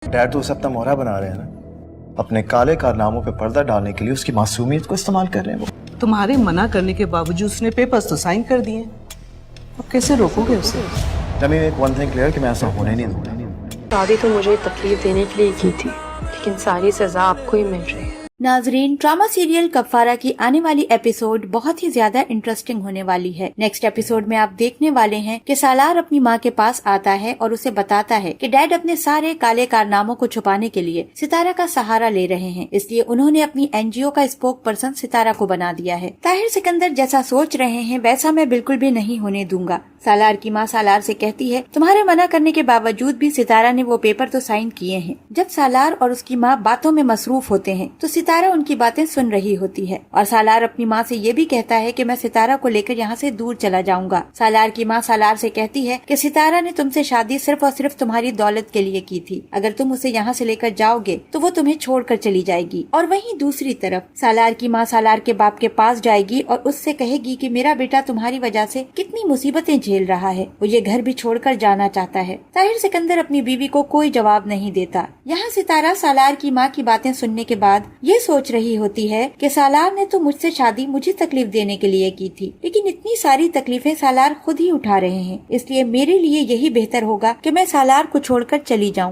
Dad तो उसे अपना मोहरा बना रहे हैं ना, अपने काले कारनामों पे पर्दा डालने के लिए उसकी मासूमियत को इस्तेमाल कर रहे हैं वो। तुम्हारे मना करने के बावजूद उसने पेपर्स तो साइन कर दिए, अब कैसे रोकोगे उसे? Let me make one thing clear कि मैं ऐसा होने नहीं दूंगा। शादी तो मुझे तकलीफ देने के लिए की थी, लेकिन सारी सजा आपको ही मिल रही है। नाजरीन, ड्रामा सीरियल कफारा की आने वाली एपिसोड बहुत ही ज्यादा इंटरेस्टिंग होने वाली है। नेक्स्ट एपिसोड में आप देखने वाले हैं कि सालार अपनी माँ के पास आता है और उसे बताता है कि डैड अपने सारे काले कारनामों को छुपाने के लिए सितारा का सहारा ले रहे हैं, इसलिए उन्होंने अपनी एनजीओ का स्पोक पर्सन सितारा को बना दिया है। ताहिर सिकंदर जैसा सोच रहे हैं वैसा मैं बिल्कुल भी नहीं होने दूंगा। सालार की माँ सालार से कहती है, तुम्हारे मना करने के बावजूद भी सितारा ने वो पेपर तो साइन किए हैं। जब सालार और उसकी माँ बातों में मसरूफ होते हैं तो सितारा उनकी बातें सुन रही होती है और सालार अपनी माँ से ये भी कहता है कि मैं सितारा को लेकर यहाँ से दूर चला जाऊंगा। सालार की माँ सालार से कहती है कि सितारा ने तुमसे शादी सिर्फ और सिर्फ तुम्हारी दौलत के लिए की थी, अगर तुम उसे यहाँ से लेकर जाओगे तो वो तुम्हें छोड़कर चली जाएगी। और वहीं दूसरी तरफ सालार की माँ सालार के बाप के पास जाएगी और उससे कहेगी कि मेरा बेटा तुम्हारी वजह से कितनी मुसीबतें झेल रहा है, वो ये घर भी छोड़कर जाना चाहता है। ताहिर सिकंदर अपनी बीवी को कोई जवाब नहीं देता। यहाँ सितारा सालार की माँ की बातें सुनने के बाद ये सोच रही होती है कि सालार ने तो मुझसे शादी मुझे तकलीफ देने के लिए की थी, लेकिन इतनी सारी तकलीफें सालार खुद ही उठा रहे हैं, इसलिए मेरे लिए यही बेहतर होगा कि मैं सालार को छोड़कर चली जाऊं।